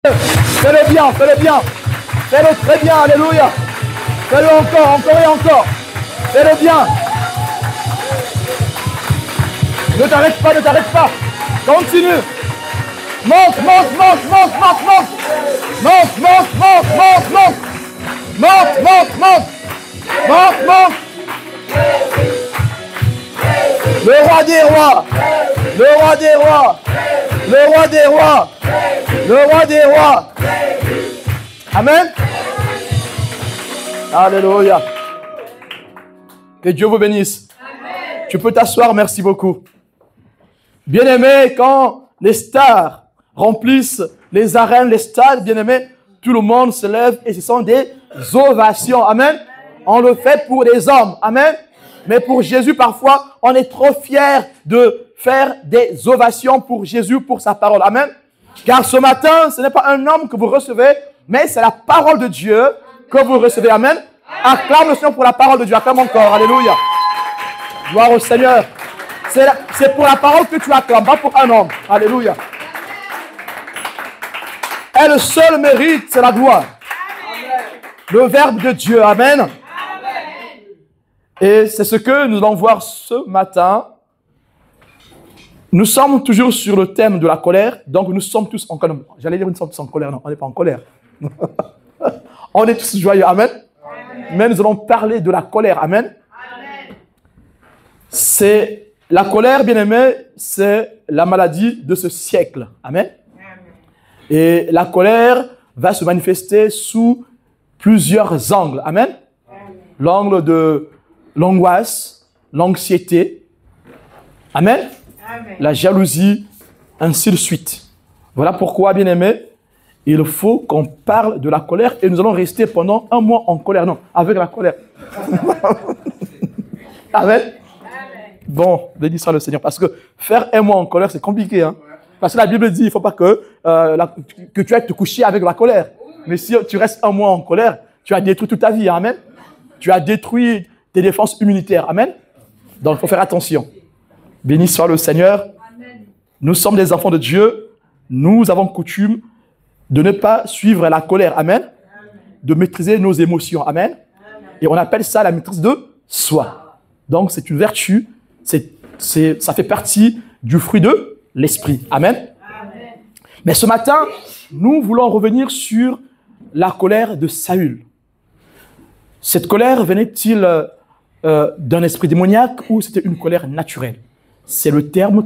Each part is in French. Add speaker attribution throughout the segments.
Speaker 1: Fais-le bien, fais-le bien. Fais-le très bien, alléluia. Fais-le encore, encore et encore. Fais-le bien. Ne t'arrête pas, ne t'arrête pas. Continue. Monte, monte, monte, monte, monte, monte. Monte, monte, monte, monte, monte. Monte, monte, monte. Monte, monte. Le roi des rois. Le roi des rois. Le roi des rois. Le roi des rois. Amen. Alléluia. Que Dieu vous bénisse. Amen. Tu peux t'asseoir, merci beaucoup. Bien-aimés, quand les stars remplissent les arènes, les stades, bien-aimés, tout le monde se lève et ce sont des ovations. Amen. On le fait pour les hommes. Amen. Mais pour Jésus, parfois, on est trop fiers de faire des ovations pour Jésus, pour sa parole. Amen. Car ce matin, ce n'est pas un homme que vous recevez, mais c'est la parole de Dieu que vous recevez. Amen. Acclame le Seigneur pour la parole de Dieu. Acclame encore. Alléluia. Gloire au Seigneur. C'est pour la parole que tu acclames, pas pour un homme. Alléluia. Et le seul mérite, c'est la gloire. Le Verbe de Dieu. Amen. Et c'est ce que nous allons voir ce matin. Nous sommes toujours sur le thème de la colère. Donc nous sommes tous en colère. J'allais dire nous sommes tous en colère. Non, on n'est pas en colère. On est tous joyeux. Amen. Mais nous allons parler de la colère. Amen. C'est la colère, bien-aimé, c'est la maladie de ce siècle. Amen. Et la colère va se manifester sous plusieurs angles. Amen. L'angle de l'angoisse, l'anxiété. Amen. La jalousie, ainsi de suite. Voilà pourquoi, bien-aimé, il faut qu'on parle de la colère et nous allons rester pendant un mois en colère. Non, avec la colère. Amen. Bon, béni soit le Seigneur. Parce que faire un mois en colère, c'est compliqué. Hein? Parce que la Bible dit il ne faut pas que tu ailles te coucher avec la colère. Mais si tu restes un mois en colère, tu as détruit toute ta vie. Amen. Tu as détruit tes défenses immunitaires. Amen. Donc, il faut faire attention. Béni soit le Seigneur. Amen. Nous sommes des enfants de Dieu. Nous avons coutume de ne pas suivre la colère. Amen. Amen. De maîtriser nos émotions. Amen. Amen. Et on appelle ça la maîtrise de soi. Donc, c'est une vertu. Ça fait partie du fruit de l'esprit. Amen. Amen. Mais ce matin, nous voulons revenir sur la colère de Saül. Cette colère venait-il d'un esprit démoniaque ou c'était une colère naturelle? C'est le thème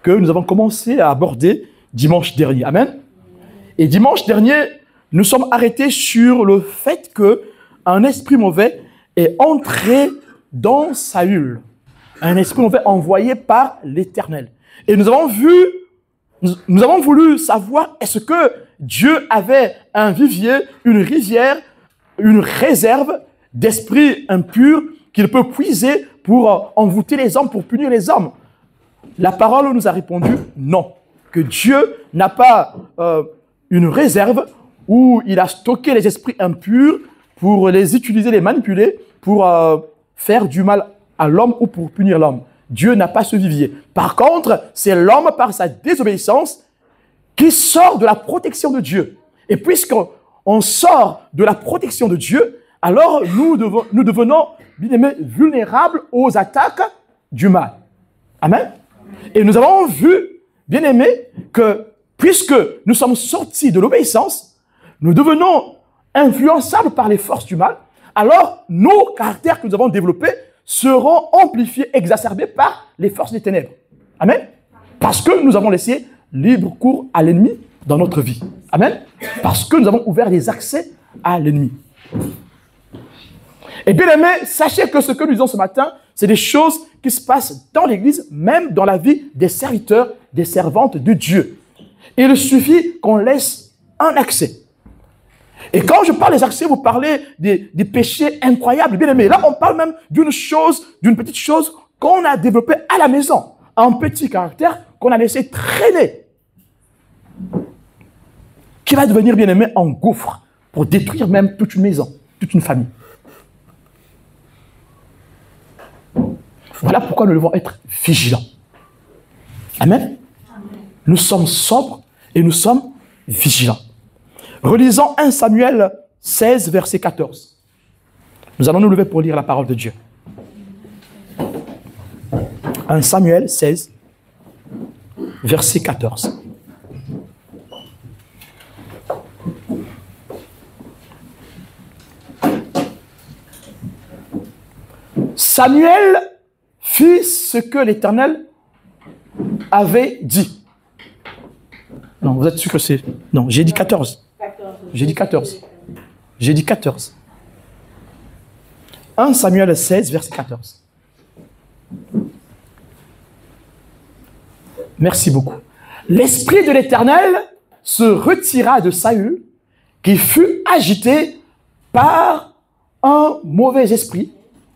Speaker 1: que nous avons commencé à aborder dimanche dernier. Amen. Et dimanche dernier, nous sommes arrêtés sur le fait qu'un esprit mauvais est entré dans Saül. Un esprit mauvais envoyé par l'Éternel. Et nous avons voulu savoir, est-ce que Dieu avait un vivier, une rivière, une réserve d'esprit impur qu'il peut puiser pour envoûter les hommes, pour punir les hommes? La parole nous a répondu non. Que Dieu n'a pas une réserve où il a stocké les esprits impurs pour les utiliser, les manipuler, pour faire du mal à l'homme ou pour punir l'homme. Dieu n'a pas ce vivier. Par contre, c'est l'homme, par sa désobéissance, qui sort de la protection de Dieu. Et puisqu'on sort de la protection de Dieu, alors nous devenons, bien aimés, vulnérables aux attaques du mal. Amen. Et nous avons vu, bien aimés, que puisque nous sommes sortis de l'obéissance, nous devenons influençables par les forces du mal. Alors, nos caractères que nous avons développés seront amplifiés, exacerbés par les forces des ténèbres. Amen. Parce que nous avons laissé libre cours à l'ennemi dans notre vie. Amen. Parce que nous avons ouvert des accès à l'ennemi. Et bien aimés, sachez que ce que nous disons ce matin, c'est des choses qui se passent dans l'Église, même dans la vie des serviteurs, des servantes de Dieu. Il suffit qu'on laisse un accès. Et quand je parle des accès, vous parlez des péchés incroyables. Bien aimé, là on parle même d'une petite chose qu'on a développée à la maison. Un petit caractère qu'on a laissé traîner. Qui va devenir, bien aimé, un gouffre pour détruire même toute une maison, toute une famille. Voilà pourquoi nous devons être vigilants. Amen. Nous sommes sobres et nous sommes vigilant. Relisons 1 Samuel 16, verset 14. Nous allons nous lever pour lire la parole de Dieu. 1 Samuel 16, verset 14. Samuel fit ce que l'Éternel avait dit. Non, vous êtes sûr que c'est... Non, j'ai dit 14. J'ai dit 14. J'ai dit 14. 1 Samuel 16, verset 14. Merci beaucoup. L'esprit de l'Éternel se retira de Saül, qui fut agité par un mauvais esprit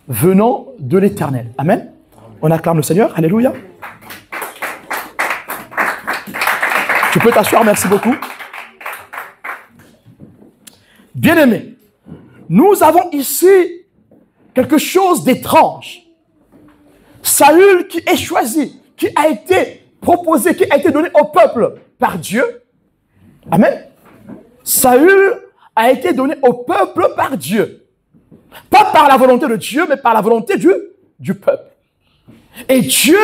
Speaker 1: venant de l'Éternel. Amen. On acclame le Seigneur. Alléluia. Tu peux t'asseoir, merci beaucoup. Bien-aimés, nous avons ici quelque chose d'étrange. Saül qui est choisi, qui a été proposé, qui a été donné au peuple par Dieu. Amen. Saül a été donné au peuple par Dieu. Pas par la volonté de Dieu, mais par la volonté du peuple. Et Dieu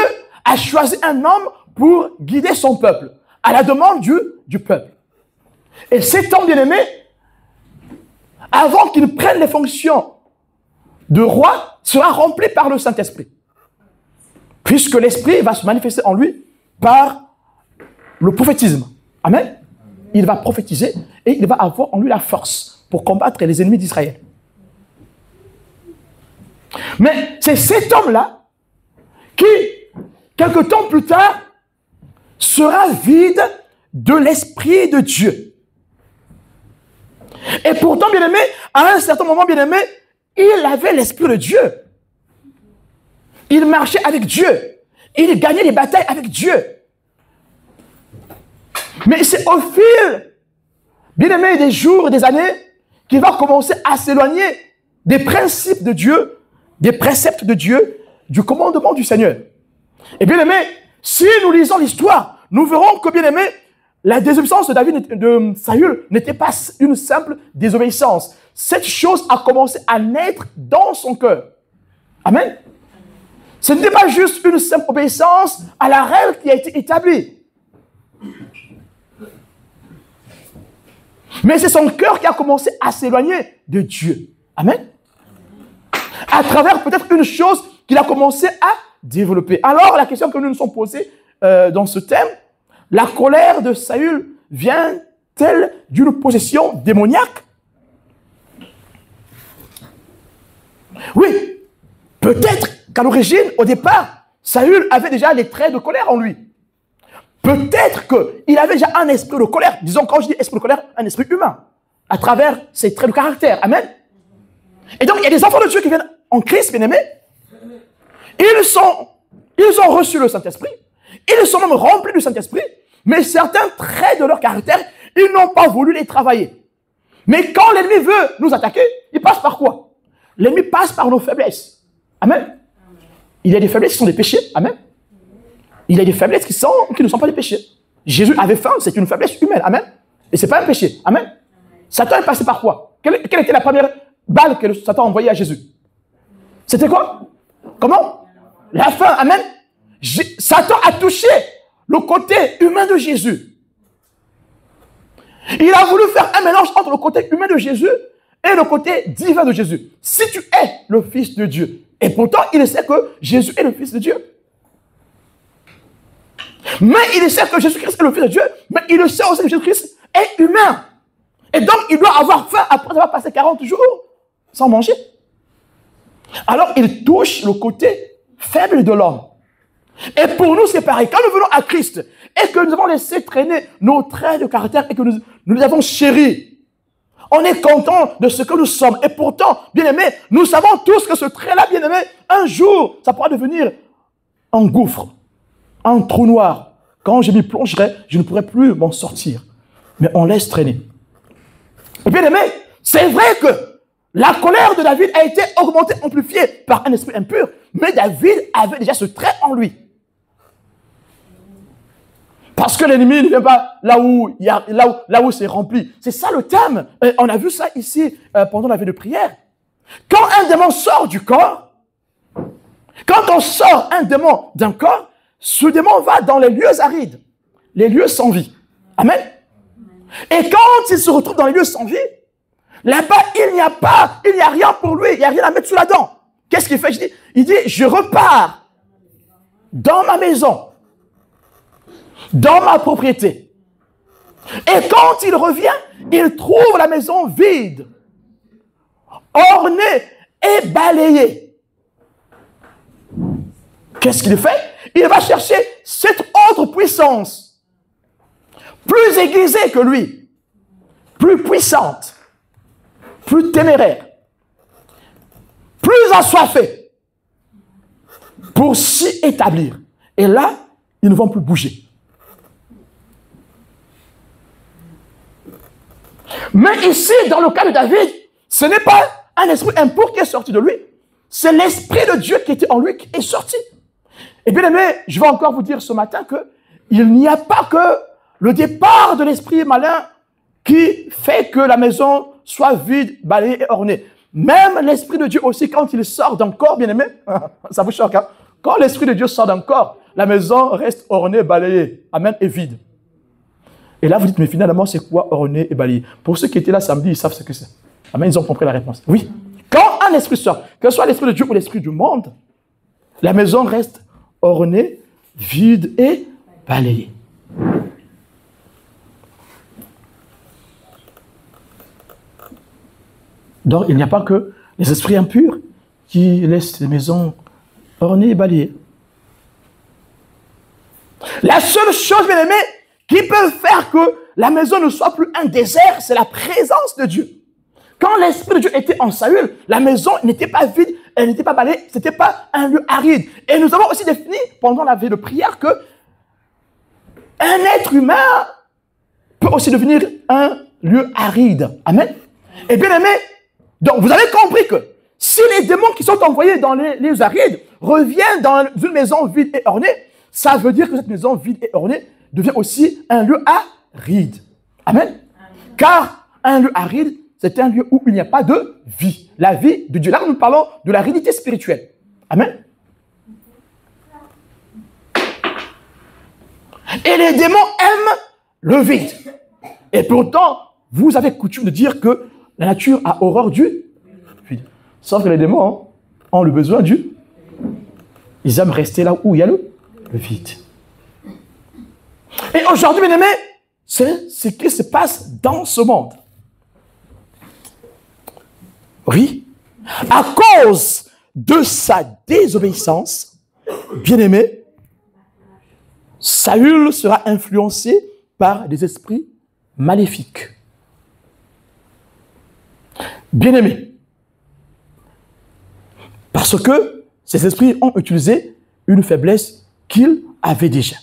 Speaker 1: a choisi un homme pour guider son peuple, à la demande du peuple. Et cet homme bien-aimé, avant qu'il prenne les fonctions de roi, sera rempli par le Saint-Esprit. Puisque l'Esprit va se manifester en lui par le prophétisme. Amen. Il va prophétiser et il va avoir en lui la force pour combattre les ennemis d'Israël. Mais c'est cet homme-là qui, quelque temps plus tard, sera vide de l'Esprit de Dieu. Et pourtant, bien-aimé, à un certain moment, bien-aimé, il avait l'Esprit de Dieu. Il marchait avec Dieu. Il gagnait les batailles avec Dieu. Mais c'est au fil, bien-aimé, des jours et des années, qu'il va commencer à s'éloigner des principes de Dieu, des préceptes de Dieu, du commandement du Seigneur. Et bien aimé, si nous lisons l'histoire, nous verrons que bien aimé, la désobéissance de Saül n'était pas une simple désobéissance. Cette chose a commencé à naître dans son cœur. Amen. Ce n'était pas juste une simple obéissance à la règle qui a été établie. Mais c'est son cœur qui a commencé à s'éloigner de Dieu. Amen. À travers peut-être une chose qu'il a commencé à développer. Alors, la question que nous nous sommes posées dans ce thème, la colère de Saül vient-elle d'une possession démoniaque? Oui, peut-être qu'à l'origine, au départ, Saül avait déjà les traits de colère en lui. Peut-être qu'il avait déjà un esprit de colère. Disons, quand je dis esprit de colère, un esprit humain, à travers ses traits de caractère. Amen. Et donc, il y a des enfants de Dieu qui viennent en Christ, bien-aimés. Ils ont reçu le Saint-Esprit. Ils sont même remplis du Saint-Esprit. Mais certains traits de leur caractère, ils n'ont pas voulu les travailler. Mais quand l'ennemi veut nous attaquer, il passe par quoi? L'ennemi passe par nos faiblesses. Amen. Il y a des faiblesses qui sont des péchés. Amen. Il y a des faiblesses qui ne sont pas des péchés. Jésus avait faim, c'est une faiblesse humaine. Amen. Et ce n'est pas un péché. Amen. Satan est passé par quoi? Quelle était la première balle que Satan a envoyée à Jésus? C'était quoi? Comment? La faim. Amen. Satan a touché le côté humain de Jésus. Il a voulu faire un mélange entre le côté humain de Jésus et le côté divin de Jésus. Si tu es le Fils de Dieu, et pourtant il sait que Jésus est le Fils de Dieu. Mais il sait que Jésus-Christ est le Fils de Dieu, mais il sait aussi que Jésus-Christ est humain. Et donc il doit avoir faim après avoir passé 40 jours sans manger. Alors il touche le côté faible de l'homme. Et pour nous, c'est pareil. Quand nous venons à Christ et que nous avons laissé traîner nos traits de caractère et que nous les avons chéris, on est content de ce que nous sommes. Et pourtant, bien-aimés, nous savons tous que ce trait-là, bien-aimé, un jour, ça pourra devenir un gouffre, un trou noir. Quand je m'y plongerai, je ne pourrai plus m'en sortir. Mais on laisse traîner. Et bien-aimés, c'est vrai que la colère de David a été augmentée, amplifiée par un esprit impur, mais David avait déjà ce trait en lui. Parce que l'ennemi ne vient pas là où c'est rempli. C'est ça le thème. Et on a vu ça ici pendant la vie de prière. Quand un démon sort du corps, quand on sort un démon d'un corps, ce démon va dans les lieux arides, les lieux sans vie. Amen. Et quand il se retrouve dans les lieux sans vie, là-bas, il n'y a rien pour lui, il n'y a rien à mettre sous la dent. Qu'est-ce qu'il fait? Il dit, je repars dans ma maison, dans ma propriété. Et quand il revient, il trouve la maison vide, ornée et balayée. Qu'est-ce qu'il fait? Il va chercher cette autre puissance, plus aiguisée que lui, plus puissante, plus téméraire, plus assoiffée, pour s'y établir. Et là, ils ne vont plus bouger. Mais ici, dans le cas de David, ce n'est pas un esprit impur qui est sorti de lui, c'est l'esprit de Dieu qui était en lui qui est sorti. Et bien aimé, je vais encore vous dire ce matin qu'il n'y a pas que le départ de l'esprit malin qui fait que la maison soit vide, balayée et ornée. Même l'esprit de Dieu aussi, quand il sort d'un corps, bien aimé, ça vous choque, hein? Quand l'esprit de Dieu sort d'un corps, la maison reste ornée, balayée, amen, et vide. Et là, vous dites, mais finalement, c'est quoi orné et balayé? Pour ceux qui étaient là samedi, ils savent ce que c'est. Amen, ils ont compris la réponse. Oui. Quand un esprit sort, que ce soit l'esprit de Dieu ou l'esprit du monde, la maison reste ornée, vide et balayée. Donc, il n'y a pas que les esprits impurs qui laissent les maisons ornées et balayées. La seule chose, bien aimé, qui peut faire que la maison ne soit plus un désert, c'est la présence de Dieu. Quand l'Esprit de Dieu était en Saül, la maison n'était pas vide, elle n'était pas balayée, ce n'était pas un lieu aride. Et nous avons aussi défini, pendant la vie de prière, que un être humain peut aussi devenir un lieu aride. Amen. Et bien aimé, donc vous avez compris que si les démons qui sont envoyés dans les lieux arides reviennent dans une maison vide et ornée, ça veut dire que cette maison vide et ornée devient aussi un lieu aride. Amen. Amen. Car un lieu aride, c'est un lieu où il n'y a pas de vie. La vie de Dieu. Là, nous parlons de l'aridité spirituelle. Amen. Et les démons aiment le vide. Et pourtant, vous avez coutume de dire que la nature a horreur du vide. Sauf que les démons ont le besoin du... Ils aiment rester là où il y a le vide. Et aujourd'hui, bien aimés, c'est ce qui se passe dans ce monde. Oui, à cause de sa désobéissance, bien aimé, Saül sera influencé par des esprits maléfiques. Bien aimé, parce que ces esprits ont utilisé une faiblesse qu'ils avaient déjà.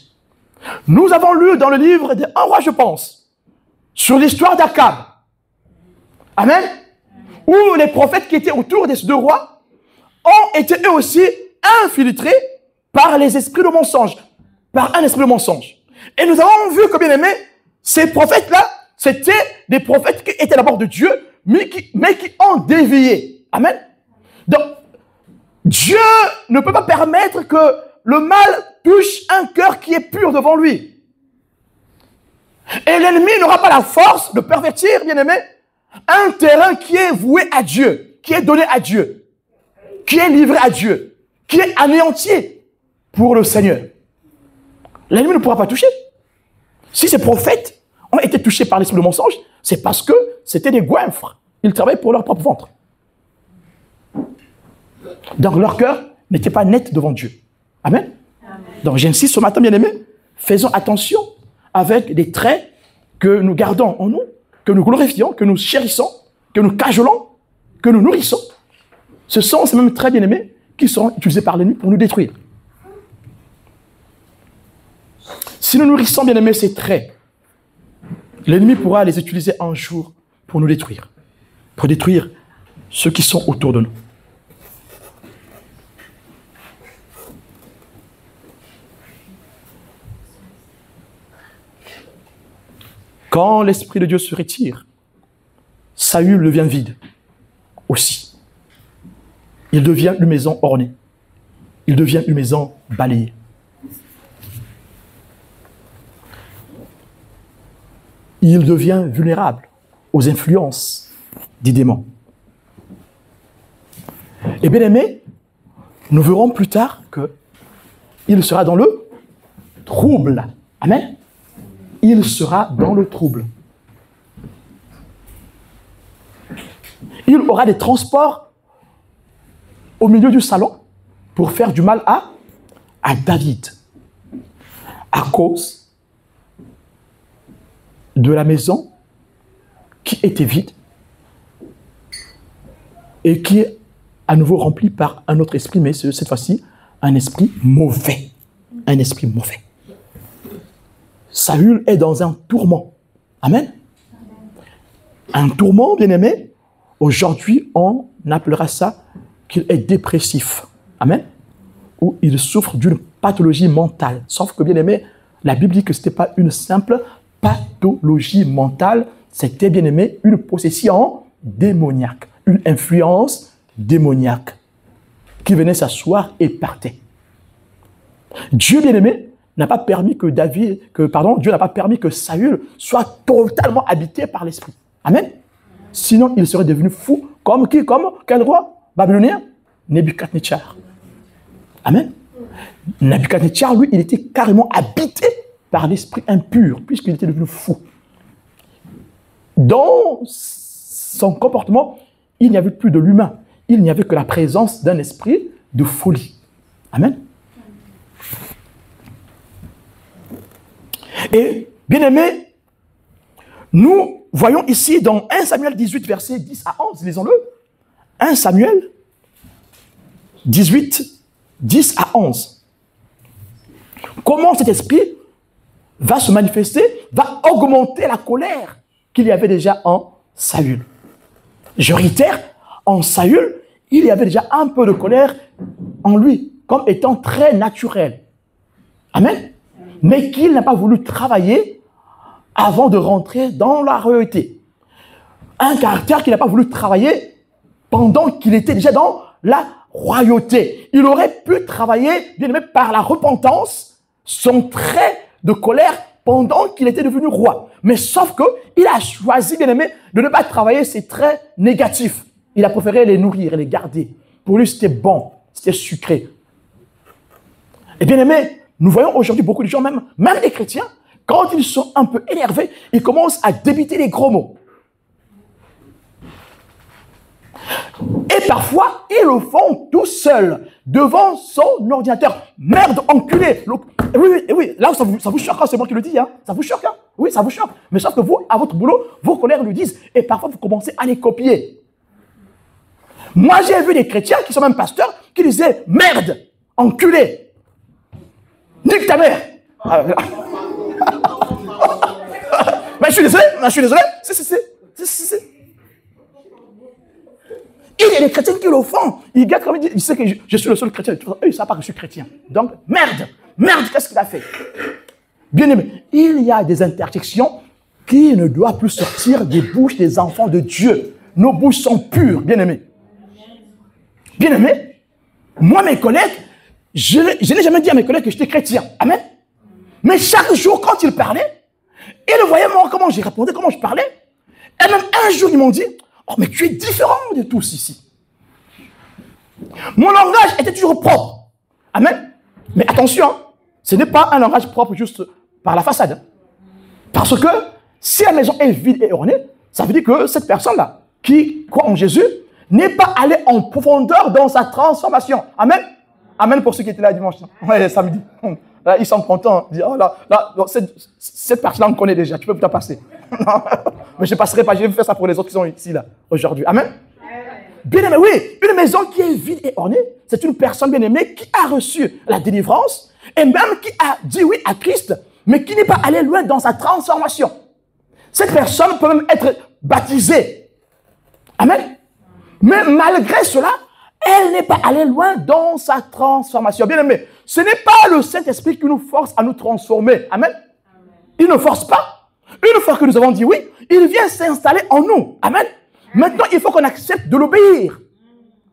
Speaker 1: Nous avons lu dans le livre des 1 roi, je pense, sur l'histoire d'Akab. Amen. Où les prophètes qui étaient autour des deux rois ont été eux aussi infiltrés par les esprits de mensonge, par un esprit de mensonge. Et nous avons vu que, bien aimé, ces prophètes-là, c'était des prophètes qui étaient d'abord de Dieu, mais qui ont dévié. Amen. Donc, Dieu ne peut pas permettre que le mal touche un cœur qui est pur devant lui. Et l'ennemi n'aura pas la force de pervertir, bien aimé, un terrain qui est voué à Dieu, qui est donné à Dieu, qui est livré à Dieu, qui est anéanti pour le Seigneur. L'ennemi ne pourra pas toucher. Si ces prophètes ont été touchés par l'esprit de mensonge, c'est parce que c'était des goinfres. Ils travaillaient pour leur propre ventre. Donc leur cœur n'était pas net devant Dieu. Amen. Amen. Donc j'insiste ce matin, bien aimé, faisons attention avec des traits que nous gardons en nous, que nous glorifions, que nous chérissons, que nous cajolons, que nous nourrissons. Ce sont ces mêmes traits, bien aimés, qui seront utilisés par l'ennemi pour nous détruire. Si nous nourrissons, bien aimés, ces traits, l'ennemi pourra les utiliser un jour pour nous détruire, pour détruire ceux qui sont autour de nous. Quand l'Esprit de Dieu se retire, Saül devient vide aussi. Il devient une maison ornée. Il devient une maison balayée. Il devient vulnérable aux influences des démons. Et bien aimé, nous verrons plus tard qu'il sera dans le trouble. Amen. Il sera dans le trouble. Il aura des transports au milieu du salon pour faire du mal à David. À cause de la maison qui était vide et qui est à nouveau remplie par un autre esprit, mais cette fois-ci, un esprit mauvais. Un esprit mauvais. Saül est dans un tourment. Amen. Un tourment, bien aimé. Aujourd'hui, on appellera ça qu'il est dépressif. Amen. Ou il souffre d'une pathologie mentale. Sauf que, bien aimé, la Bible dit que ce n'était pas une simple pathologie mentale, c'était, bien aimé, une possession démoniaque, une influence démoniaque qui venait s'asseoir et partait. Dieu, bien aimé, n'a pas permis que Dieu n'a pas permis que Saül soit totalement habité par l'esprit. Amen. Sinon, il serait devenu fou. Comme qui? Comme quel roi babylonien? Nebuchadnezzar. Amen. Nebuchadnezzar, lui, il était carrément habité par l'esprit impur, puisqu'il était devenu fou. Dans son comportement, il n'y avait plus de l'humain. Il n'y avait que la présence d'un esprit de folie. Amen. Et, bien aimé, nous voyons ici dans 1 Samuel 18, versets 10 à 11, lisons-le. 1 Samuel 18, 10 à 11. Comment cet esprit va se manifester, va augmenter la colère qu'il y avait déjà en Saül. Je réitère, en Saül, il y avait déjà un peu de colère en lui, comme étant très naturel. Amen. Mais qu'il n'a pas voulu travailler avant de rentrer dans la royauté. Un caractère qu'il n'a pas voulu travailler pendant qu'il était déjà dans la royauté. Il aurait pu travailler, bien aimé, par la repentance, son trait de colère pendant qu'il était devenu roi. Mais sauf qu'il a choisi, bien aimé, de ne pas travailler ses traits négatifs. Il a préféré les nourrir et les garder. Pour lui, c'était bon, c'était sucré. Et bien aimé, nous voyons aujourd'hui beaucoup de gens, même les chrétiens, quand ils sont un peu énervés, ils commencent à débiter les gros mots. Et parfois, ils le font tout seuls, devant son ordinateur. Merde, enculé. Oui, là, ça vous choque, c'est moi qui le dis. Hein. Ça vous choque, hein. Oui, ça vous choque. Mais sauf que vous, à votre boulot, vos collègues le disent. Et parfois, vous commencez à les copier. Moi, j'ai vu des chrétiens qui sont même pasteurs, qui disaient, merde, enculé. Nique ta mère. Mais je suis désolé. Si. Il y a des chrétiens qui le font. Il gâte comme il dit, il sait que je suis le seul chrétien. Eux, ils ne savent pas que je suis chrétien. Donc, merde, qu'est-ce qu'il a fait? Bien aimé, il y a des interdictions qui ne doivent plus sortir des bouches des enfants de Dieu. Nos bouches sont pures, bien aimé. Bien aimé, moi, mes collègues, je n'ai jamais dit à mes collègues que j'étais chrétien. Amen. Mais chaque jour, quand ils parlaient, ils voyaient moi comment j'y répondais, comment je parlais. Et même un jour, ils m'ont dit, oh, mais tu es différent de tous ici. Mon langage était toujours propre. Amen. Mais attention, hein, ce n'est pas un langage propre juste par la façade. Parce que si la maison est vide et ornée, ça veut dire que cette personne-là, qui croit en Jésus, n'est pas allée en profondeur dans sa transformation. Amen. Amen pour ceux qui étaient là dimanche. Ouais, samedi. Là, ils sont contents. Ils disent, oh là, cette partie-là, on connaît déjà. Tu peux t'en passer. Mais je ne passerai pas. Je vais faire ça pour les autres qui sont ici, là, aujourd'hui. Amen. Bien aimé, oui. Une maison qui est vide et ornée, c'est une personne bien aimée qui a reçu la délivrance et même qui a dit oui à Christ, mais qui n'est pas allé loin dans sa transformation. Cette personne peut même être baptisée. Amen. Mais malgré cela, elle n'est pas allée loin dans sa transformation. Bien aimé, ce n'est pas le Saint-Esprit qui nous force à nous transformer. Amen. Il ne force pas. Une fois que nous avons dit oui, il vient s'installer en nous. Amen. Maintenant, il faut qu'on accepte de l'obéir.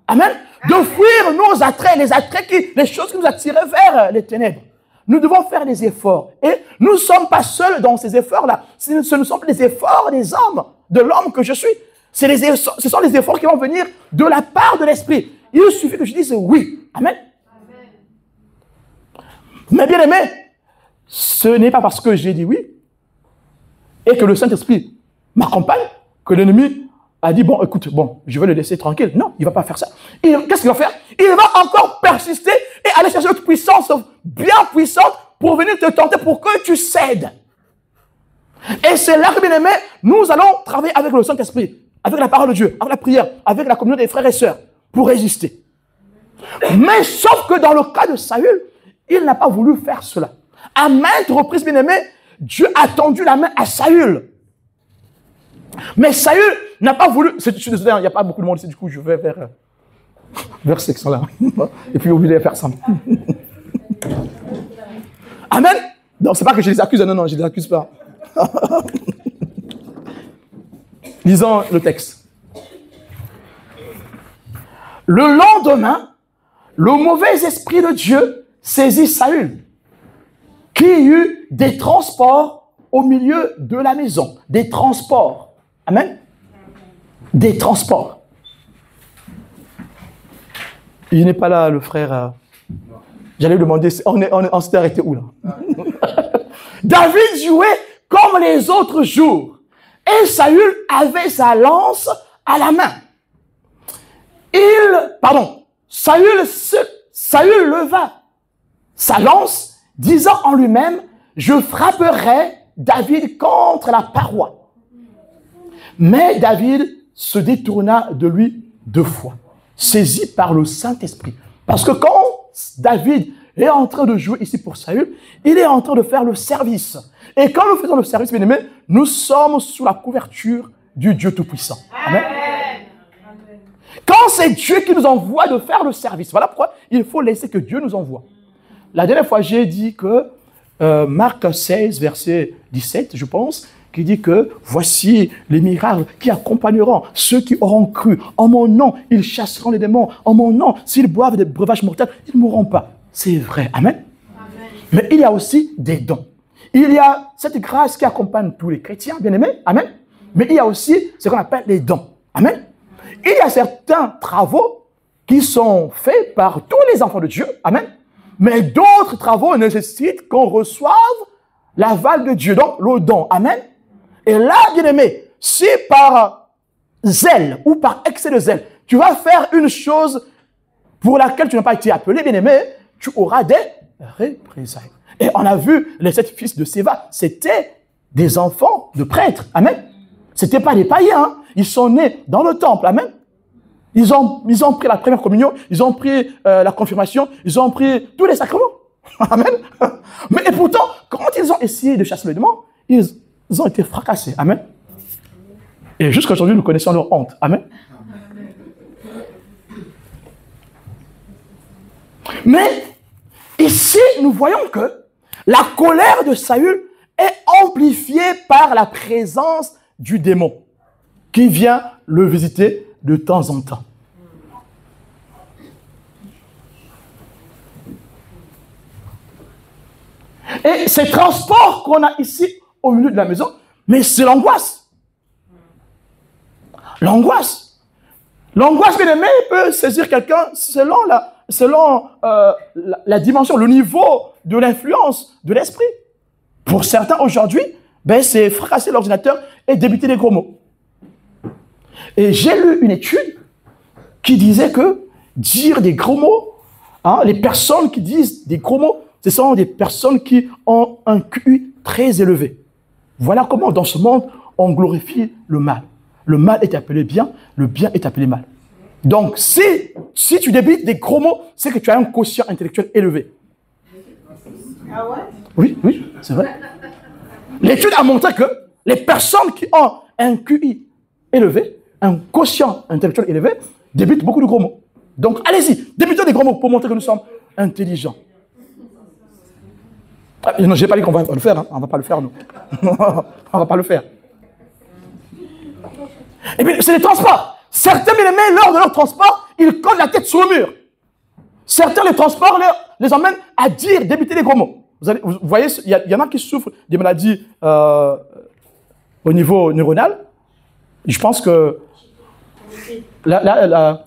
Speaker 1: Amen. De fuir nos attraits, les choses qui nous attiraient vers les ténèbres. Nous devons faire des efforts. Et nous ne sommes pas seuls dans ces efforts-là. Ce ne sont pas les efforts des hommes, de l'homme que je suis. Ce sont les efforts qui vont venir de la part de l'Esprit. Il suffit que je dise oui. Amen. Mais bien aimé, ce n'est pas parce que j'ai dit oui et que le Saint-Esprit m'accompagne que l'ennemi a dit, bon, écoute, bon, je vais le laisser tranquille. Non, il ne va pas faire ça. Qu'est-ce qu'il va faire? Il va encore persister et aller chercher une puissance bien puissante pour venir te tenter pour que tu cèdes. Et c'est là que, bien aimé, nous allons travailler avec le Saint-Esprit, avec la parole de Dieu, avec la prière, avec la communion des frères et sœurs, pour résister. Mais sauf que dans le cas de Saül, il n'a pas voulu faire cela. À maintes reprises, bien aimé, Dieu a tendu la main à Saül. Mais Saül n'a pas voulu. Je suis désolé, il n'y a pas beaucoup de monde ici, du coup, je vais vers ce section-là. Et puis, oubliez de faire ça. Amen. Donc, c'est pas que je les accuse, non, je ne les accuse pas. Lisons le texte. Le lendemain, le mauvais esprit de Dieu saisit Saül, qui eut des transports au milieu de la maison. Des transports. Amen. Des transports. Il n'est pas là, le frère. J'allais lui demander, on s'était arrêté où là? David jouait comme les autres jours. Et Saül avait sa lance à la main. Saül leva sa lance, disant en lui-même, je frapperai David contre la paroi. Mais David se détourna de lui 2 fois, saisi par le Saint-Esprit. Parce que quand David est en train de jouer ici pour Saül, il est en train de faire le service. Et quand nous faisons le service, bien aimé, nous sommes sous la couverture du Dieu Tout-Puissant. Amen. Quand c'est Dieu qui nous envoie de faire le service, voilà pourquoi il faut laisser que Dieu nous envoie. La dernière fois, j'ai dit que Marc 16, verset 17, je pense, qui dit que voici les miracles qui accompagneront ceux qui auront cru. En mon nom, ils chasseront les démons. En mon nom, s'ils boivent des breuvages mortels, ils ne mourront pas. C'est vrai. Amen. Amen. Mais il y a aussi des dons. Il y a cette grâce qui accompagne tous les chrétiens, bien aimés. Amen. Mais il y a aussi ce qu'on appelle les dons. Amen. Il y a certains travaux qui sont faits par tous les enfants de Dieu. Amen. Mais d'autres travaux nécessitent qu'on reçoive l'aval de Dieu, donc le don. Amen. Et là, bien aimé, si par zèle ou par excès de zèle, tu vas faire une chose pour laquelle tu n'as pas été appelé, bien aimé, tu auras des représailles. Et on a vu les 7 fils de Séva, c'était des enfants de prêtres. Amen. C'était pas des païens. Hein. Ils sont nés dans le temple. Amen. Ils ont pris la première communion, ils ont pris la confirmation, ils ont pris tous les sacrements. Amen. Mais et pourtant, quand ils ont essayé de chasser les démons, ils ont été fracassés. Amen. Et jusqu'à aujourd'hui, nous connaissons leur honte. Amen. Mais ici, nous voyons que la colère de Saül est amplifiée par la présence du démon qui vient le visiter de temps en temps. Et ces transports qu'on a ici au milieu de la maison, mais c'est l'angoisse. L'angoisse. L'angoisse, bien aimé, peut saisir quelqu'un selon la dimension, le niveau de l'influence de l'esprit. Pour certains, aujourd'hui, ben, c'est fracasser l'ordinateur et débiter des gros mots. Et j'ai lu une étude qui disait que dire des gros mots, hein, les personnes qui disent des gros mots, ce sont des personnes qui ont un QI très élevé. Voilà comment dans ce monde, on glorifie le mal. Le mal est appelé bien, le bien est appelé mal. Donc, si tu débites des gros mots, c'est que tu as un quotient intellectuel élevé.
Speaker 2: Ah ouais?
Speaker 1: Oui, c'est vrai. L'étude a montré que les personnes qui ont un QI élevé, un quotient intellectuel élevé, débitent beaucoup de gros mots. Donc, allez-y, débitons des gros mots pour montrer que nous sommes intelligents. Non, je n'ai pas dit qu'on va le faire. Hein. On ne va pas le faire, nous. On ne va pas le faire. Et puis, c'est les transports. Certains, bien-aimés, lors de leur transport, ils collent la tête sur le mur. Certains, les transports les emmènent à dire, débiter les gros mots. Vous voyez, il y en a qui souffrent des maladies au niveau neuronal. Je pense que la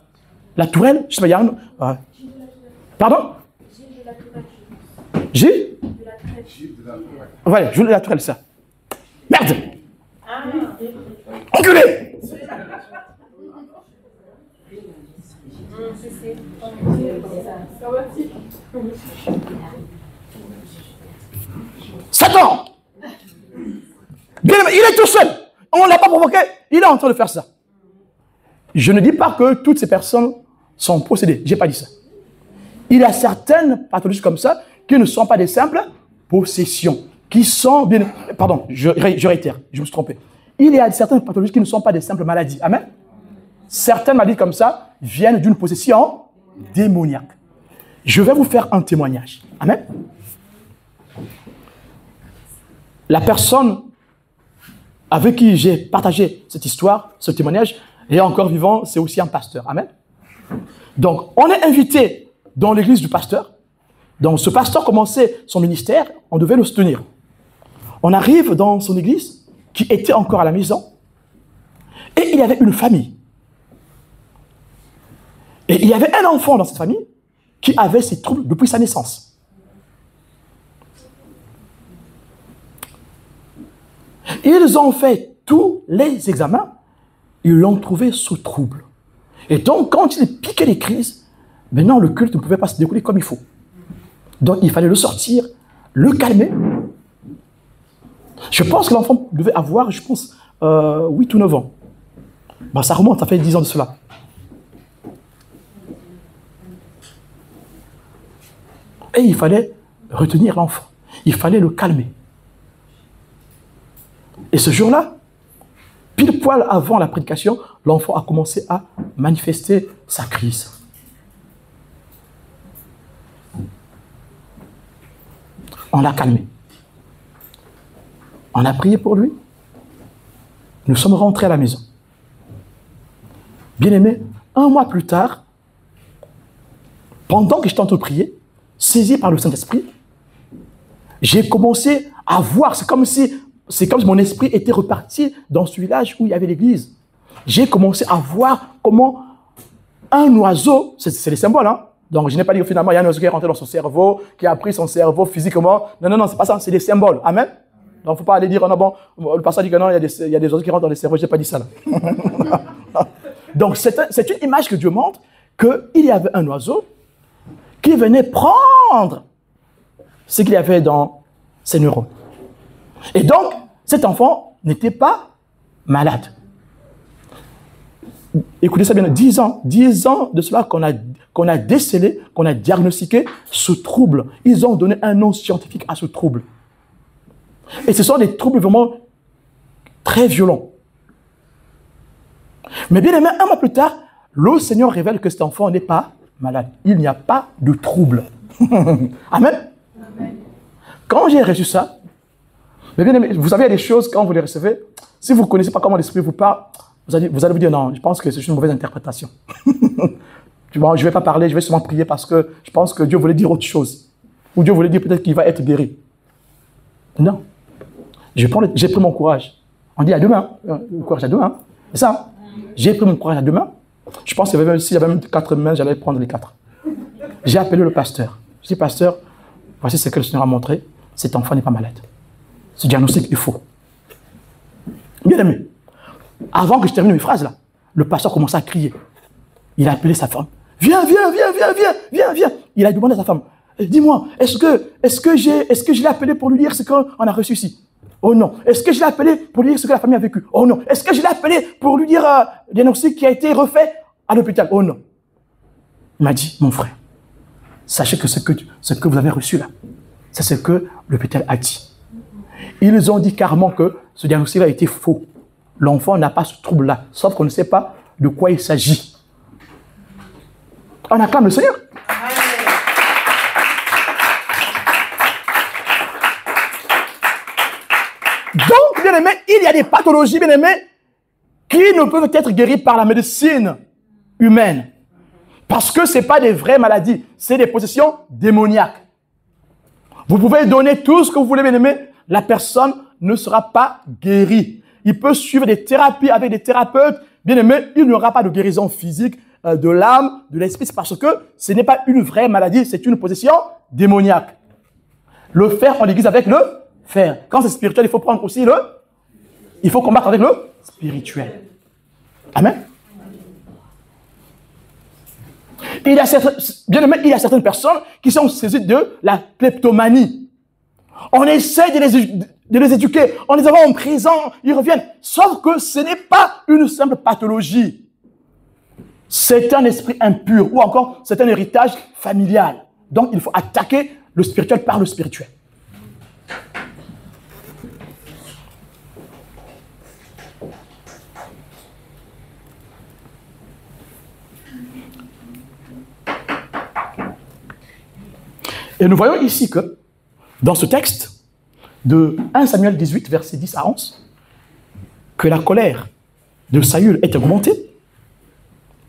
Speaker 1: tourelle, je sais pas, il y a un... Pardon? Gilles? Voilà, Gilles de la tourelle, ça. Merde! Enculé! Satan! Bien, il est tout seul. On ne l'a pas provoqué. Il est en train de faire ça. Je ne dis pas que toutes ces personnes sont possédées. Je n'ai pas dit ça. Il y a certaines pathologies comme ça qui ne sont pas des simples possessions. Qui sont bien... Pardon, je réitère, je me suis trompé. Il y a certaines pathologies qui ne sont pas des simples maladies. Amen. Certaines maladies comme ça viennent d'une possession démoniaque. Je vais vous faire un témoignage. Amen. La personne avec qui j'ai partagé cette histoire, ce témoignage, est encore vivant, c'est aussi un pasteur. Amen. Donc, on est invité dans l'église du pasteur. Donc, ce pasteur commençait son ministère, on devait le soutenir. On arrive dans son église, qui était encore à la maison, et il y avait une famille. Et il y avait un enfant dans cette famille qui avait ces troubles depuis sa naissance. Ils ont fait tous les examens, ils l'ont trouvé sous trouble. Et donc, quand il piquait les crises, maintenant le culte ne pouvait pas se dérouler comme il faut. Donc, il fallait le sortir, le calmer. Je pense que l'enfant devait avoir, 8 ou 9 ans. Ben, ça remonte, ça fait 10 ans de cela. Et il fallait retenir l'enfant. Il fallait le calmer. Et ce jour-là, pile poil avant la prédication, l'enfant a commencé à manifester sa crise. On l'a calmé. On a prié pour lui. Nous sommes rentrés à la maison. Bien-aimé, 1 mois plus tard, pendant que j'étais en train de prier, saisi par le Saint-Esprit, j'ai commencé à voir, c'est comme si mon esprit était reparti dans ce village où il y avait l'église. J'ai commencé à voir comment un oiseau, c'est les symboles, hein. Donc je n'ai pas dit que finalement il y a un oiseau qui est rentré dans son cerveau, qui a pris son cerveau physiquement. Non, c'est pas ça, c'est des symboles. Amen. Donc il ne faut pas aller dire, oh non, bon, le pasteur dit que non, il y a des oiseaux qui rentrent dans les cerveaux, je n'ai pas dit ça là. Donc c'est une image que Dieu montre, qu'il y avait un oiseau qui venait prendre ce qu'il y avait dans ses neurones. Et donc, cet enfant n'était pas malade. Écoutez ça bien, 10 ans de cela qu'on a décelé, qu'on a diagnostiqué ce trouble. Ils ont donné un nom scientifique à ce trouble. Et ce sont des troubles vraiment très violents. Mais bien aimé, 1 mois plus tard, le Seigneur révèle que cet enfant n'est pas malade. Il n'y a pas de trouble. Amen. Amen. Quand j'ai reçu ça, mais bien aimé, vous savez, il y a des choses, quand vous les recevez, si vous ne connaissez pas comment l'Esprit vous parle, vous allez vous dire non, je pense que c'est une mauvaise interprétation. Je ne vais pas parler, je vais seulement prier parce que je pense que Dieu voulait dire autre chose. Ou Dieu voulait dire peut-être qu'il va être guéri. Non. J'ai pris mon courage. On dit à 2 mains. Le courage à 2 mains. C'est ça. J'ai pris mon courage à 2 mains. Je pense que s'il y avait même 4 mains, j'allais prendre les 4. J'ai appelé le pasteur. Je dis, pasteur, voici ce que le Seigneur a montré. Cet enfant n'est pas malade. Ce diagnostic est faux. Bien aimé, avant que je termine mes phrases là, le pasteur commençait à crier. Il a appelé sa femme. Viens. Il a demandé à sa femme, dis-moi, est-ce que je l'ai appelé pour lui dire ce qu'on a reçu ici? Oh non. Est-ce que je l'ai appelé pour lui dire ce que la famille a vécu? Oh non. Est-ce que je l'ai appelé pour lui dire le diagnostic qui a été refait à l'hôpital? Oh non. Il m'a dit, mon frère, sachez que ce que vous avez reçu là, c'est ce que l'hôpital a dit. Ils ont dit carrément que ce diagnostic a été faux. L'enfant n'a pas ce trouble-là, sauf qu'on ne sait pas de quoi il s'agit. On acclame le Seigneur. bien aimé, il y a des pathologies, bien aimé, qui ne peuvent être guéries par la médecine humaine. Parce que ce n'est pas des vraies maladies, c'est des possessions démoniaques. Vous pouvez donner tout ce que vous voulez, bien aimé, la personne ne sera pas guérie. Il peut suivre des thérapies avec des thérapeutes, bien aimé, il n'y aura pas de guérison physique de l'âme, de l'esprit, parce que ce n'est pas une vraie maladie, c'est une possession démoniaque. Le fer en l'église avec le fer. Quand c'est spirituel, il faut prendre aussi il faut combattre avec le spirituel. Amen. Il y a certaines personnes qui sont saisies de la kleptomanie. On essaie de les éduquer, on les envoie en prison, ils reviennent. Sauf que ce n'est pas une simple pathologie. C'est un esprit impur ou encore c'est un héritage familial. Donc il faut attaquer le spirituel par le spirituel. Et nous voyons ici que, dans ce texte de 1 Samuel 18, versets 10 à 11, que la colère de Saül est augmentée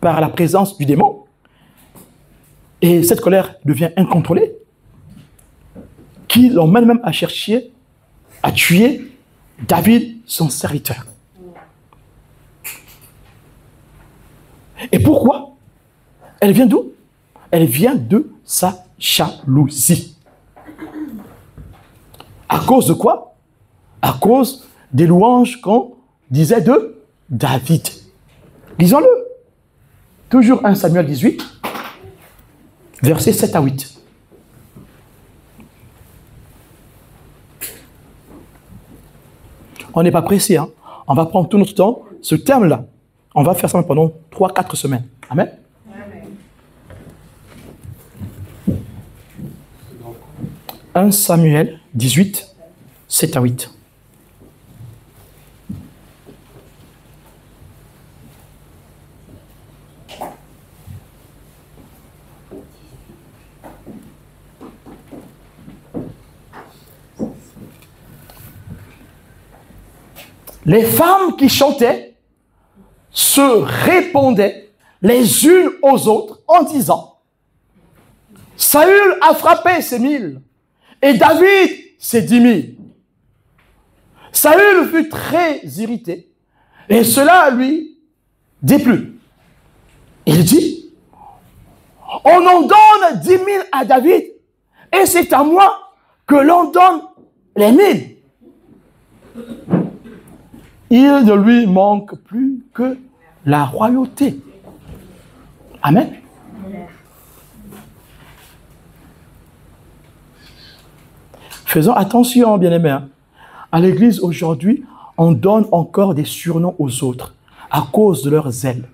Speaker 1: par la présence du démon. Et cette colère devient incontrôlée, qui l'emmène même à chercher à tuer David, son serviteur. Et pourquoi? Elle vient d'où? Elle vient de sa jalousie. À cause de quoi? À cause des louanges qu'on disait de David. Lisons-le. Toujours 1 Samuel 18, versets 7 à 8. On n'est pas pressé, hein? On va prendre tout notre temps. Ce terme-là, on va faire ça pendant 3-4 semaines. Amen. 1 Samuel 18, 7 à 8. Les femmes qui chantaient se répondaient les unes aux autres en disant: Saül a frappé ses 1000 et David ses 10 000. Saül fut très irrité et cela lui déplut. Il dit: on en donne 10 000 à David et c'est à moi que l'on donne les 1000. Il ne lui manque plus que la royauté. Amen. Faisons attention, bien-aimés. Hein. À l'église aujourd'hui, on donne encore des surnoms aux autres à cause de leur zèle,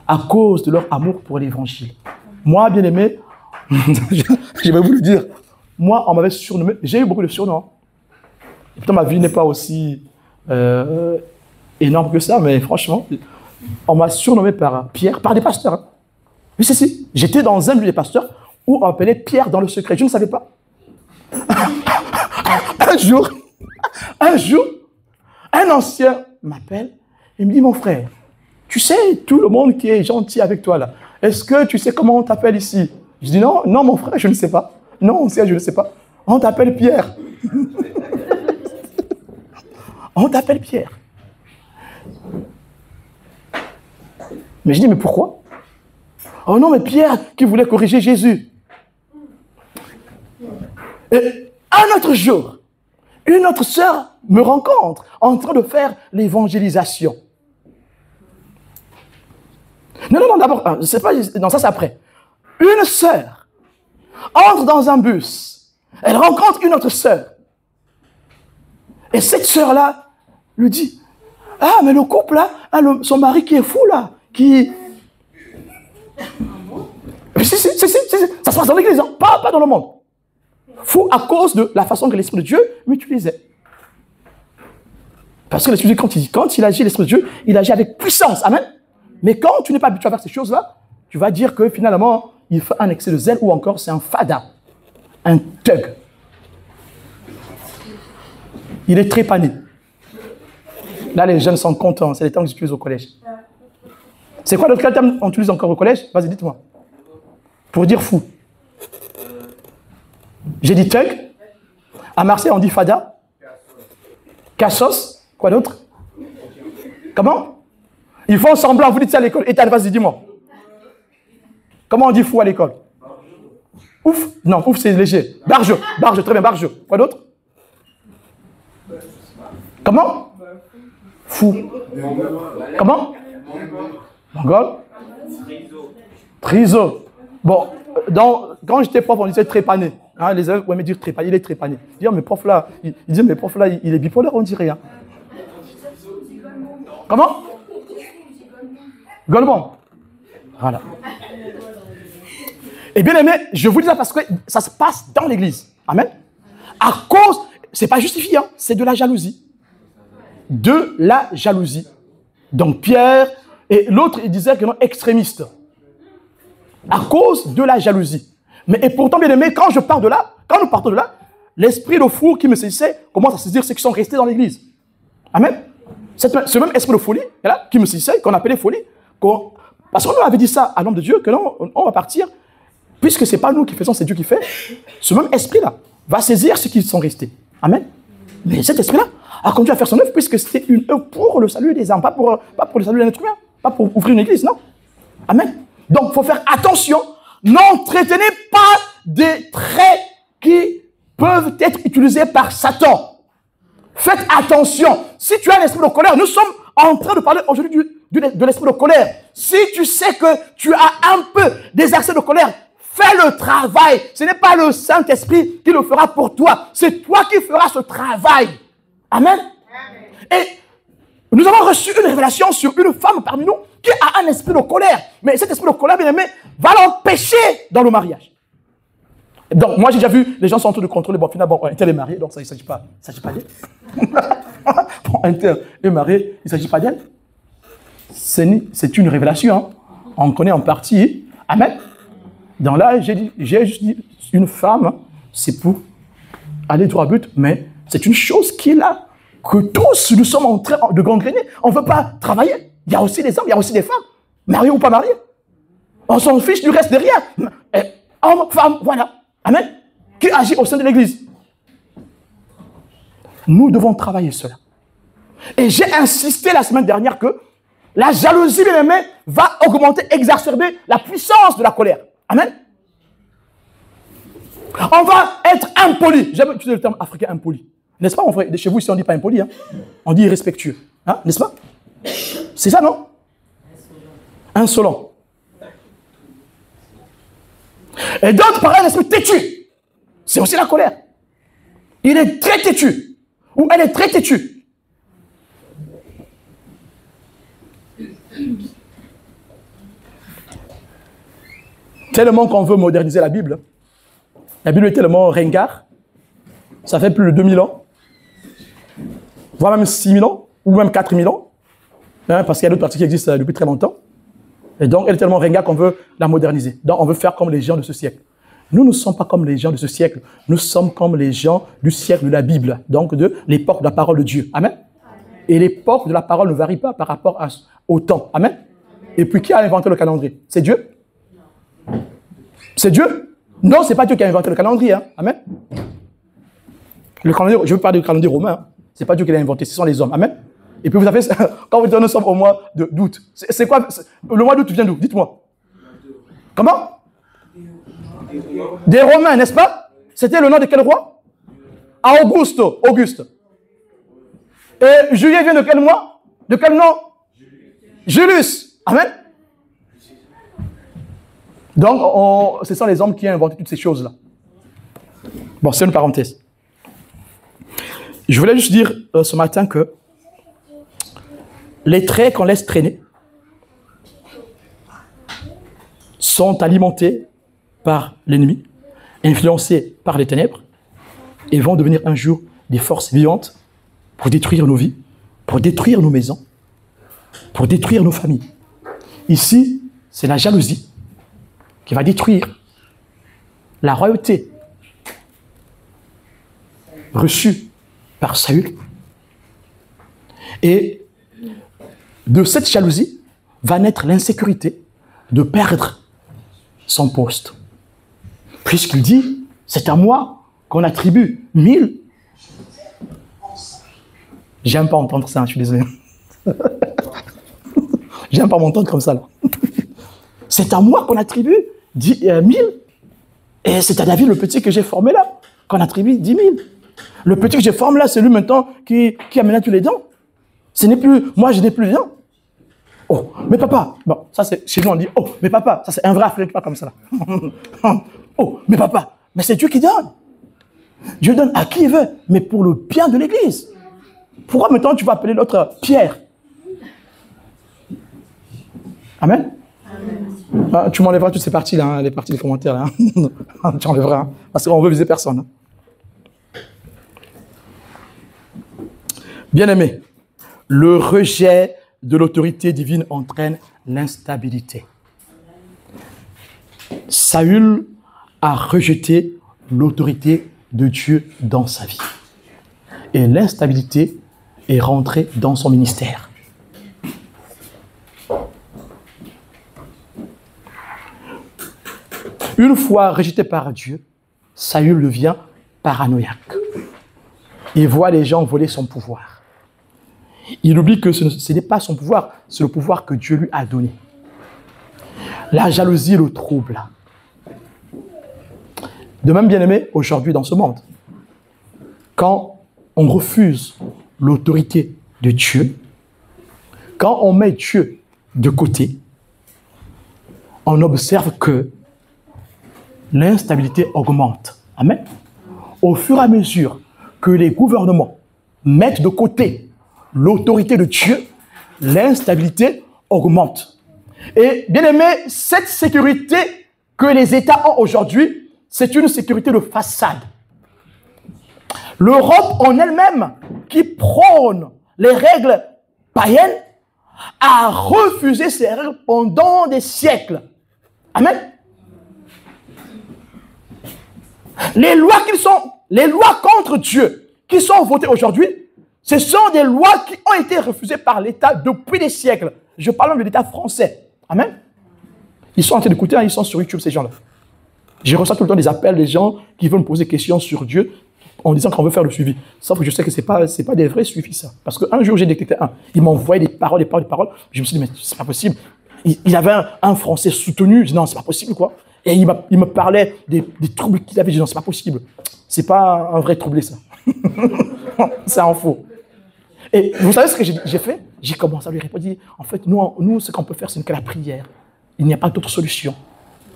Speaker 1: à cause de leur amour pour l'évangile. Moi, bien-aimé, je vais vous le dire, moi, on m'avait surnommé, j'ai eu beaucoup de surnoms. Hein. Et pourtant, ma vie n'est pas aussi énorme que ça, mais franchement, on m'a surnommé par Pierre, par des pasteurs. Hein. Oui, si. J'étais dans un lieu des pasteurs où on appelait Pierre dans le secret. Je ne savais pas. Un jour, un ancien m'appelle et me dit: mon frère, tu sais, tout le monde qui est gentil avec toi là, est-ce que tu sais comment on t'appelle ici? Je dis: non, mon frère, je ne sais pas. Non, je ne sais pas. On t'appelle Pierre. On t'appelle Pierre. Mais je dis: mais pourquoi? Oh non, mais Pierre qui voulait corriger Jésus. Et un autre jour, une autre sœur me rencontre en train de faire l'évangélisation. Non, d'abord, c'est pas, non, ça c'est après. Une sœur entre dans un bus, elle rencontre une autre sœur. Et cette sœur-là lui dit: ah, mais le couple là, hein, son mari qui est fou là, qui... Si, ça se passe dans l'église, hein, pas dans le monde. Fou à cause de la façon que l'Esprit de Dieu m'utilisait. Parce que l'Esprit de Dieu, quand il agit, l'Esprit de Dieu, il agit avec puissance. Amen. Mais quand tu n'es pas habitué à faire ces choses-là, tu vas dire que finalement, il fait un excès de zèle ou encore c'est un fada, un thug. Il est trépané. Là, les jeunes sont contents. C'est les termes que j'utilise au collège. C'est quoi quel terme on utilise encore au collège? Vas-y, dites-moi. Pour dire fou. J'ai dit thug. À Marseille, on dit fada. Cassos. Quoi d'autre? Comment? Ils font semblant, vous dites ça à l'école. Et vas-y, dis-moi. Comment on dit fou à l'école? Ouf? Non, ouf, c'est léger. Barjot. Barjot, très bien, barjot. Quoi d'autre? Comment? Fou. Comment? Mongol? Triso. Bon, quand j'étais prof, on disait trépané. Hein, les élèves pouvaient me dire trépané, il est trépané. Je dis, mais prof là, il dit, mais prof là, il est bipolaire, on dirait. Hein. Comment? Golemon. Voilà. Et bien aimé, je vous dis ça parce que ça se passe dans l'église. Amen. À cause, c'est pas justifié, hein, c'est de la jalousie. De la jalousie. Donc Pierre et l'autre, il disait que non, extrémiste. À cause de la jalousie. Mais et pourtant, bien aimé, quand nous partons de là, l'esprit de fou qui me saisissait commence à saisir ceux qui sont restés dans l'église. Amen. Ce même esprit de folie là, qui me saisissait, qu'on appelait folie, parce qu'on nous avait dit ça à l'homme de Dieu, que non, on va partir, puisque ce n'est pas nous qui faisons, c'est Dieu qui fait. Ce même esprit-là va saisir ceux qui sont restés. Amen. Mais cet esprit-là a conduit à faire son œuvre, puisque c'était une œuvre pour le salut des âmes, pas pour le salut d'un être humain, pas pour ouvrir une église, non. Amen. Donc, il faut faire attention, n'entretenez pas des traits qui peuvent être utilisés par Satan. Faites attention. Si tu as l'esprit de colère, nous sommes en train de parler aujourd'hui de l'esprit de colère. Si tu sais que tu as un peu des accès de colère, fais le travail. Ce n'est pas le Saint-Esprit qui le fera pour toi. C'est toi qui feras ce travail. Amen. Et nous avons reçu une révélation sur une femme parmi nous qui a un esprit de colère. Mais cet esprit de colère, bien aimé, va l'empêcher dans le mariage. Donc, moi, j'ai déjà vu les gens sont en train de contrôler. Bon, finalement, un tel est marié, donc ça, il ne s'agit pas d'elle. Bon, un tel est marié, il ne s'agit pas d'elle. C'est une révélation. Hein. On connaît en partie. Amen. Donc là, j'ai juste dit, une femme, c'est pour aller droit au but, mais c'est une chose qui est là, que tous nous sommes en train de gangréner. On ne veut pas travailler. Il y a aussi des hommes, il y a aussi des femmes, mariés ou pas mariés. On s'en fiche du reste de rien. Homme, femme, voilà. Amen. Qui agit au sein de l'église. Nous devons travailler cela. Et j'ai insisté la semaine dernière que la jalousie, bien aimé, va augmenter, exacerber la puissance de la colère. Amen. On va être impoli. J'aime utiliser le terme africain impoli. N'est-ce pas, mon frère? Chez vous, ici, on ne dit pas impoli. Hein? On dit irrespectueux. Hein? N'est-ce pas? C'est ça, non? Insolent. Et d'autres, par un esprit têtu. C'est aussi la colère. Il est très têtu. Ou elle est très têtue. Tellement qu'on veut moderniser la Bible. La Bible est tellement ringard. Ça fait plus de 2000 ans. Voire même 6000 ans. Ou même 4000 ans. Hein, parce qu'il y a d'autres parties qui existent depuis très longtemps. Et donc, elle est tellement ringard qu'on veut la moderniser. Donc, on veut faire comme les gens de ce siècle. Nous ne sommes pas comme les gens de ce siècle. Nous sommes comme les gens du siècle de la Bible. Donc, de l'époque de la parole de Dieu. Amen. Et l'époque de la parole ne varie pas par rapport au temps. Amen. Et puis, qui a inventé le calendrier? C'est Dieu? C'est Dieu? Non, ce n'est pas Dieu qui a inventé le calendrier. Hein. Amen. Le calendrier, je veux parler du calendrier romain. Hein. Ce n'est pas Dieu qui l'a inventé, ce sont les hommes. Amen. Et puis vous avez, quand vous dites nous sommes au mois d'août, c'est quoi? Le mois d'août vient d'où? Dites-moi. Comment? Des Romains, n'est-ce pas? C'était le nom de quel roi? Auguste. Et juillet vient de quel mois? De quel nom? Julius. Amen. Donc, ce sont les hommes qui ont inventé toutes ces choses-là. Bon, c'est une parenthèse. Je voulais juste dire ce matin que les traits qu'on laisse traîner sont alimentés par l'ennemi, influencés par les ténèbres, et vont devenir un jour des forces vivantes pour détruire nos vies, pour détruire nos maisons, pour détruire nos familles. Ici, c'est la jalousie qui va détruire la royauté reçue par Saül. Et de cette jalousie va naître l'insécurité de perdre son poste. Puisqu'il dit, c'est à moi qu'on attribue 1000. J'aime pas entendre ça, je suis désolé. J'aime pas m'entendre comme ça, là. C'est à moi qu'on attribue 1000. Et c'est à David, le petit que j'ai formé là, qu'on attribue 10 000. Le petit que je forme là, c'est lui maintenant qui a maintenant tous les dents. Ce n'est plus, moi je n'ai plus les dents. Oh, mais papa, bon, ça c'est, chez nous on dit, oh, mais papa, ça c'est un vrai Africain qui parle comme ça là. Oh, mais papa, mais c'est Dieu qui donne. Dieu donne à qui il veut, mais pour le bien de l'Église. Pourquoi maintenant tu vas appeler l'autre Pierre? Amen. Ah, tu m'enlèveras toutes ces parties là, hein, les parties des commentaires là. Hein. Tu enlèveras, hein, parce qu'on veut viser personne. Hein. Bien-aimé, le rejet de l'autorité divine entraîne l'instabilité. Saül a rejeté l'autorité de Dieu dans sa vie. Et l'instabilité est rentrée dans son ministère. Une fois rejeté par Dieu, Saül devient paranoïaque. Il voit les gens voler son pouvoir. Il oublie que ce n'est pas son pouvoir, c'est le pouvoir que Dieu lui a donné. La jalousie le trouble. De même, bien-aimé, aujourd'hui dans ce monde, quand on refuse l'autorité de Dieu, quand on met Dieu de côté, on observe que l'instabilité augmente. Amen. Au fur et à mesure que les gouvernements mettent de côté l'autorité de Dieu, l'instabilité augmente. Et bien aimé, cette sécurité que les États ont aujourd'hui, c'est une sécurité de façade. L'Europe en elle-même, qui prône les règles païennes, a refusé ces règles pendant des siècles. Amen. Les lois contre Dieu qui sont votées aujourd'hui, ce sont des lois qui ont été refusées par l'État depuis des siècles. Je parle de l'État français. Amen. Ils sont en train d'écouter, ils sont sur YouTube, ces gens-là. Je reçois tout le temps des appels des gens qui veulent me poser des questions sur Dieu en disant qu'on veut faire le suivi. Sauf que je sais que ce n'est pas des vrais suivis, ça. Parce qu'un jour, j'ai détecté un. Il m'envoyait des paroles. Je me suis dit, mais c'est pas possible. Il avait un français soutenu. Je dis, non, c'est pas possible, quoi. Et il me parlait des troubles qu'il avait. Je dis, non, c'est pas possible. C'est pas un vrai troublé, ça. C'est un faux. Et vous savez ce que j'ai fait? J'ai commencé à lui répondre. En fait, nous ce qu'on peut faire, c'est que la prière. Il n'y a pas d'autre solution.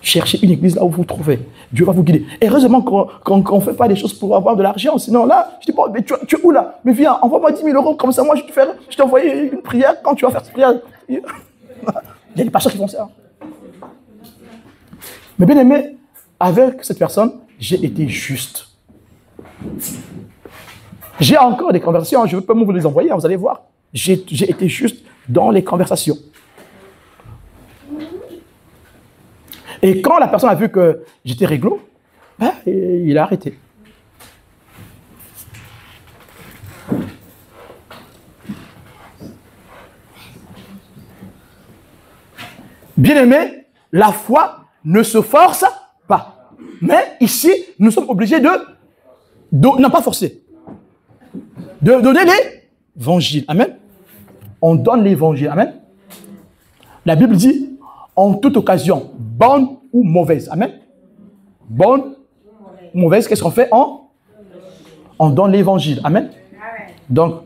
Speaker 1: Cherchez une église là où vous vous trouvez. Dieu va vous guider. Et heureusement qu'on ne fait pas des choses pour avoir de l'argent. Sinon, là, je dis, bon, mais tu es où là? Mais viens, envoie-moi 10 000 €. Comme ça, moi, je t'envoie une prière. Quand tu vas faire cette prière, il y a des pasteurs qui font ça. Mais bien aimé, avec cette personne, j'ai été juste. J'ai encore des conversations. Je ne peux pas vous les envoyer, vous allez voir. J'ai été juste dans les conversations. Et quand la personne a vu que j'étais réglo, ben, il a arrêté. Bien-aimé, la foi ne se force pas. Mais ici, nous sommes obligés non pas forcer, de donner l'évangile. Amen. On donne l'évangile. Amen. La Bible dit, en toute occasion, bonne ou mauvaise. Amen. Bonne ou mauvaise, qu'est-ce qu'on fait? On donne l'évangile. Amen. Donc,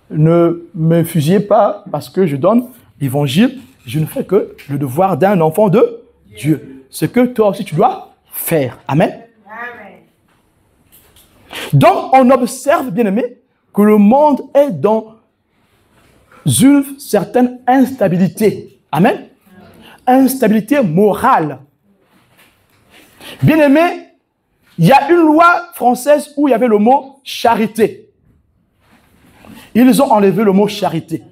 Speaker 1: ne me fusillez pas parce que je donne l'évangile. Je ne fais que le devoir d'un enfant de Dieu. Ce que toi aussi tu dois faire. Amen. Donc, on observe, bien aimé, que le monde est dans une certaine instabilité. Amen. Instabilité morale. Bien aimé, il y a une loi française où il y avait le mot charité. Ils ont enlevé le mot charité.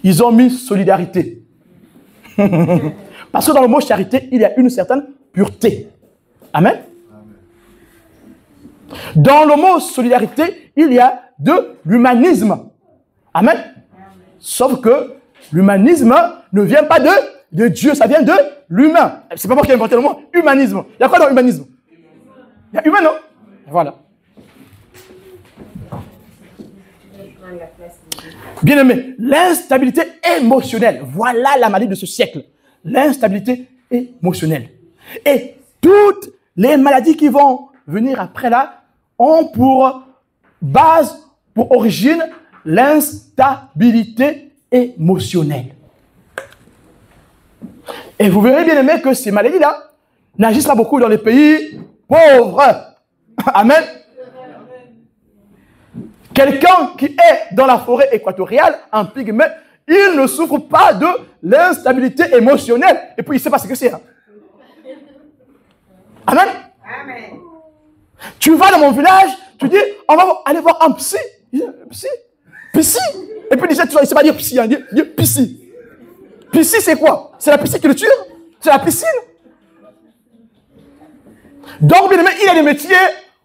Speaker 1: Ils ont mis solidarité. Parce que dans le mot charité, il y a une certaine pureté. Amen. Dans le mot solidarité, il y a de l'humanisme. Amen. Sauf que L'humanisme ne vient pas de Dieu, ça vient de l'humain. C'est pas moi qui ai inventé le mot humanisme. Il y a quoi dans l'humanisme? Il y a humain, non? Voilà. Bien aimé, l'instabilité émotionnelle. Voilà la maladie de ce siècle. L'instabilité émotionnelle. Et toutes les maladies qui vont venir après là ont pour base, pour origine, l'instabilité émotionnelle. Et vous verrez bien aimé que ces maladies-là n'agissent pas beaucoup dans les pays pauvres. Amen. Quelqu'un qui est dans la forêt équatoriale, un pygmée, il ne souffre pas de l'instabilité émotionnelle. Et puis il ne sait pas ce que c'est. Hein. Amen. Amen. Tu vas dans mon village, tu dis, on va aller voir un psy. Psy. Psy. Et puis déjà, il ne sait pas dire psy, hein, dire psy. Psy, c'est quoi? C'est la pisciculture? C'est la piscine? Donc, bien aimé, il y a des métiers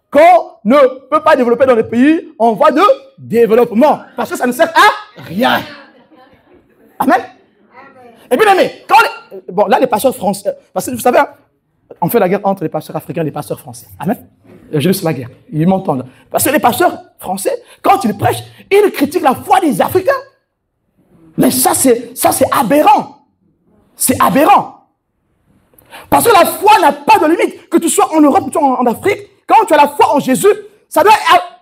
Speaker 1: qu'on ne peut pas développer dans les pays en voie de développement. Parce que ça ne sert à rien. Amen. Et bien aimé, bon, là, les pasteurs français, parce que vous savez, on fait la guerre entre les pasteurs africains et les pasteurs français. Amen. Je laisse la guerre. Ils m'entendent. Parce que les pasteurs français, quand ils prêchent, ils critiquent la foi des Africains. Mais ça, c'est aberrant. C'est aberrant. Parce que la foi n'a pas de limite. Que tu sois en Europe ou en Afrique, quand tu as la foi en Jésus, ça doit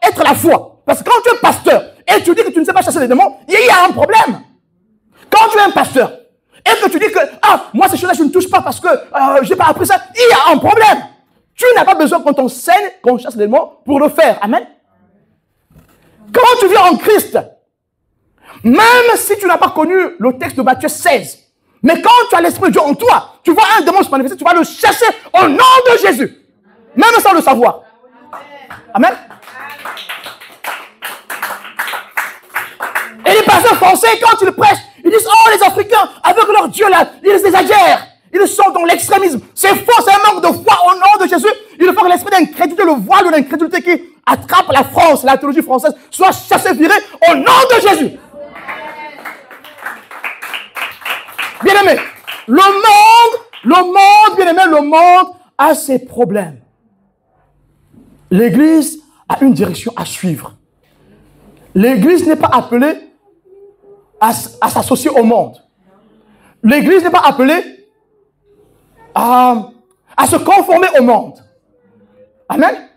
Speaker 1: être la foi. Parce que quand tu es pasteur et tu dis que tu ne sais pas chasser les démons, il y a un problème. Quand tu es un pasteur et que tu dis que moi ces choses-là je ne touche pas parce que je n'ai pas appris ça, il y a un problème. Tu n'as pas besoin qu'on t'enseigne qu'on chasse les démons pour le faire. Amen. Quand tu viens en Christ, même si tu n'as pas connu le texte de Matthieu 16, mais quand tu as l'Esprit de Dieu en toi, tu vois un démon se manifester, tu vas le chasser au nom de Jésus. Même sans le savoir. Amen. Et les pasteurs français, quand ils prêchent, ils disent, oh les Africains, avec leur Dieu là, ils exagèrent. Ils sont dans l'extrémisme. C'est faux, c'est un manque de foi au nom de Jésus. Il faut que l'esprit d'incrédulité, le voile de l'incrédulité qui attrape la France, la théologie française, soit chassé, viré au nom de Jésus. Bien-aimé, le monde a ses problèmes. L'Église a une direction à suivre. L'Église n'est pas appelée à s'associer au monde. L'Église n'est pas appelée à se conformer au monde. Amen.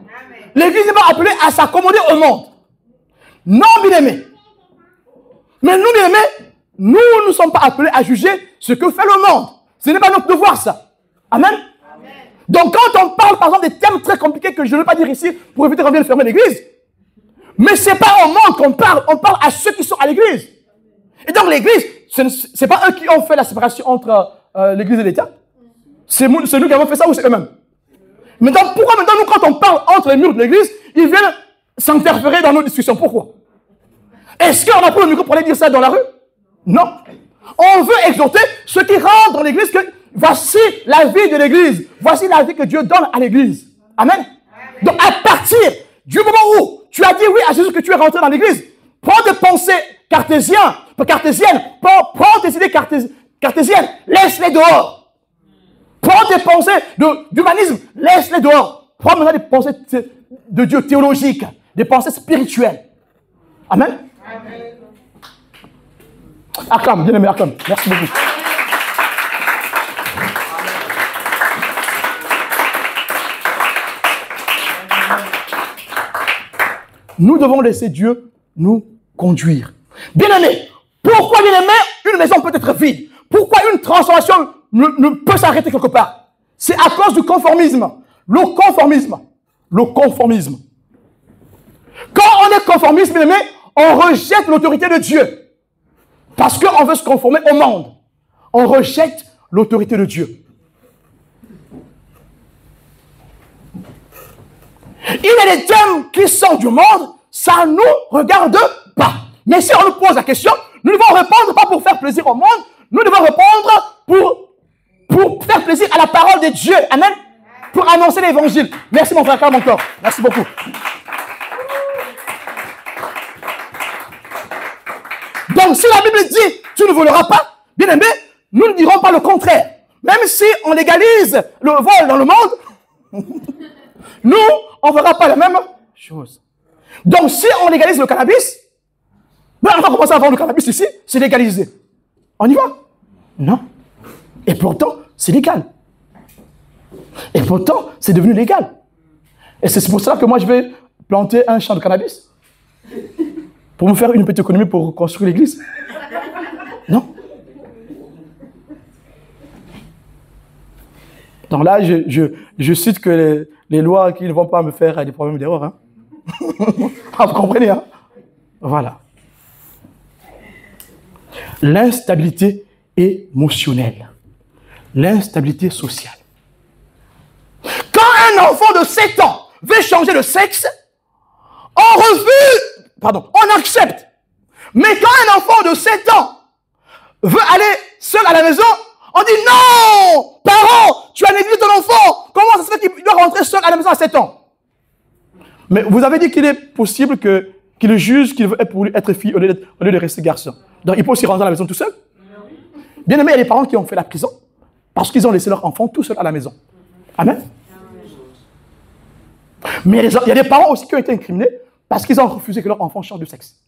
Speaker 1: L'Église n'est pas appelée à s'accommoder au monde. Non, bien-aimés. Mais nous, bien-aimés, nous ne sommes pas appelés à juger ce que fait le monde. Ce n'est pas notre devoir, ça. Amen. Donc, quand on parle, par exemple, des thèmes très compliqués que je ne vais pas dire ici pour éviter qu'on vienne fermer l'église, mais ce n'est pas au monde qu'on parle, on parle à ceux qui sont à l'église. Et donc, l'église, ce n'est pas eux qui ont fait la séparation entre l'église et l'État. C'est nous qui avons fait ça ou c'est eux-mêmes? Maintenant, pourquoi maintenant, nous, quand on parle entre les murs de l'église, ils viennent s'interférer dans nos discussions? Pourquoi? Est-ce qu'on a pris le micro pour aller dire ça dans la rue? Non. On veut exhorter ceux qui rentrent dans l'église que voici la vie de l'église. Voici la vie que Dieu donne à l'église. Amen. Donc, à partir du moment où tu as dit oui à Jésus que tu es rentré dans l'église, prends tes pensées cartésiennes, prends tes idées cartésiennes, laisse-les dehors. Prends tes pensées d'humanisme, laisse-les dehors. Prends maintenant des pensées de Dieu théologiques, des pensées spirituelles. Amen. Amen. Acclame, bien aimé, acclame. Merci beaucoup. Nous devons laisser Dieu nous conduire. Bien aimé, pourquoi, bien aimé, une maison peut être vide? Pourquoi une transformation ne peut s'arrêter quelque part? C'est à cause du conformisme. Le conformisme. Quand on est conformiste, bien aimé, on rejette l'autorité de Dieu. Parce qu'on veut se conformer au monde. On rejette l'autorité de Dieu. Il y a des thèmes qui sont du monde, ça ne nous regarde pas. Mais si on nous pose la question, nous devons répondre pas pour faire plaisir au monde, nous devons répondre pour faire plaisir à la parole de Dieu. Amen. Pour annoncer l'évangile. Merci mon frère, calme encore. Merci beaucoup. Donc Donc, si la Bible dit, tu ne voleras pas, bien aimé, nous ne dirons pas le contraire. Même si on légalise le vol dans le monde, nous, on ne verra pas la même chose. Donc, si on légalise le cannabis, ben, on va commencer à vendre le cannabis ici, c'est légalisé. On y va? Non. Et pourtant, c'est légal. Et pourtant, c'est devenu légal. Et c'est pour ça que moi, je vais planter un champ de cannabis. Pour me faire une petite économie pour construire l'église. Non. Donc là, je cite que les lois qui ne vont pas me faire des problèmes d'erreur. Hein. Vous comprenez, hein? Voilà. L'instabilité émotionnelle. L'instabilité sociale. Quand un enfant de 7 ans veut changer de sexe, on refuse, on accepte. Mais quand un enfant de 7 ans veut aller seul à la maison, on dit non, parents, tu as négligé ton enfant. Comment ça se fait qu'il doit rentrer seul à la maison à 7 ans? Mais vous avez dit qu'il est possible qu'il juge qu'il veut pour lui être fille au lieu de rester garçon. Donc il peut aussi rentrer à la maison tout seul. Bien aimé, il y a des parents qui ont fait la prison parce qu'ils ont laissé leur enfant tout seul à la maison. Amen. Mais il y a des parents aussi qui ont été incriminés parce qu'ils ont refusé que leur enfant change de sexe.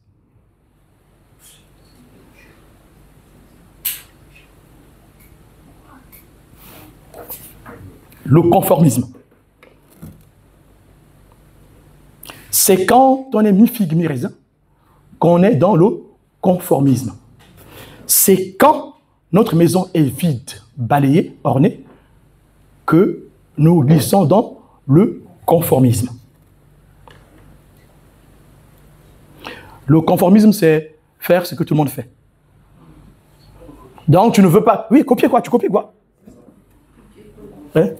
Speaker 1: Le conformisme. C'est quand on est mi-figue, mi-raisin qu'on est dans le conformisme. C'est quand notre maison est vide, balayée, ornée, que nous glissons dans le conformisme. Le conformisme, c'est faire ce que tout le monde fait. Donc, tu ne veux pas... Oui, copier quoi? Tu copies quoi? Hein?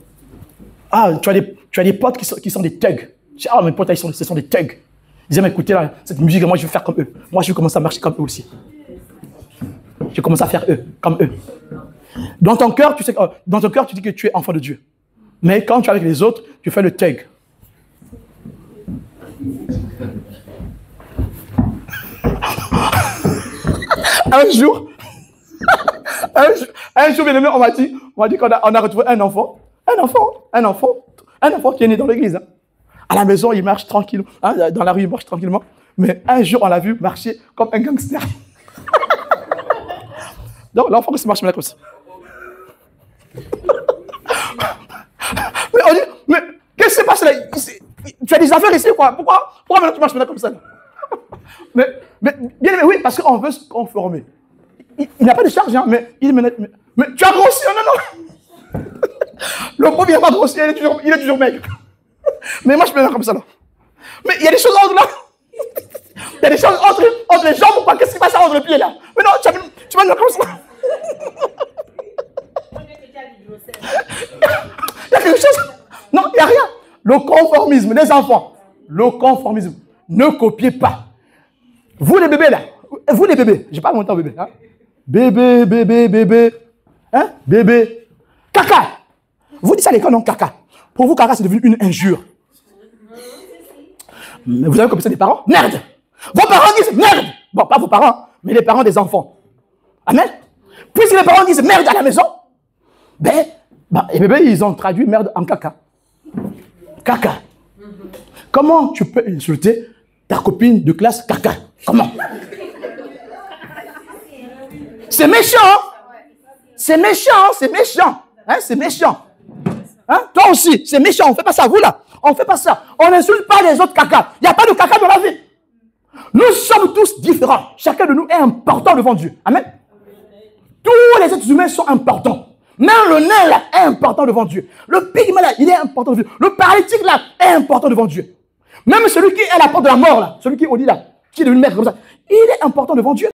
Speaker 1: Ah, tu as des potes qui sont des thugs. Ah, mes potes, ce sont des thugs. Ils aiment écouter cette musique et moi, je veux faire comme eux. Moi, je veux commencer à marcher comme eux aussi. Je commence à faire comme eux. Dans ton cœur, tu dis que tu es enfant de Dieu. Mais quand tu es avec les autres, tu fais le thug. Un jour, bien aimé, on m'a dit qu'on a retrouvé un enfant qui est né dans l'église. Hein. À la maison, il marche tranquille. Hein, dans la rue, il marche tranquillement. Mais un jour, on l'a vu marcher comme un gangster. Donc, l'enfant qui se marche comme ça. Mais on dit, mais qu'est-ce qui se passe là? Tu as des affaires ici, quoi? Pourquoi maintenant tu marches comme ça? mais bien aimé, oui, parce qu'on veut se conformer. Il n'a pas de charge, hein, mais tu as grossi, non. Le pauvre, il n'a pas grossi, il est toujours maigre. Mais moi, je me mets comme ça, là. Mais il y a des choses entre là. Il y a des choses entre les jambes ou pas? Qu'est-ce qui passe entre les pieds, là? Mais non, tu vas me mettre comme ça. Il y a quelque chose? Non, il n'y a rien. Le conformisme, les enfants. Le conformisme. Ne copiez pas. Vous les bébés, là. Vous les bébés. Je parle longtemps bébé. Hein? Bébé. Hein? Bébé. Caca. Vous dites ça à l'école, non? Caca. Pour vous, caca, c'est devenu une injure. Vous avez comme ça des parents? Merde. Vos parents disent merde. Bon, pas vos parents, mais les parents des enfants. Amen. Puisque les parents disent merde à la maison, les bébés, ils ont traduit merde en caca. Caca. Comment tu peux insulter ta copine de classe caca? Comment? C'est méchant. C'est méchant, c'est méchant. Hein, c'est méchant. Hein? Toi aussi, c'est méchant. On ne fait pas ça, vous là. On ne fait pas ça. On n'insulte pas les autres caca. Il n'y a pas de caca dans la vie. Nous sommes tous différents. Chacun de nous est important devant Dieu. Amen. Tous les êtres humains sont importants. Même le nain là est important devant Dieu. Le pygmée là, il est important devant Dieu. Le paralytique là est important devant Dieu. Même celui qui est à la porte de la mort là, celui qui est au lit là, qui est devenu maître comme ça, il est important devant Dieu.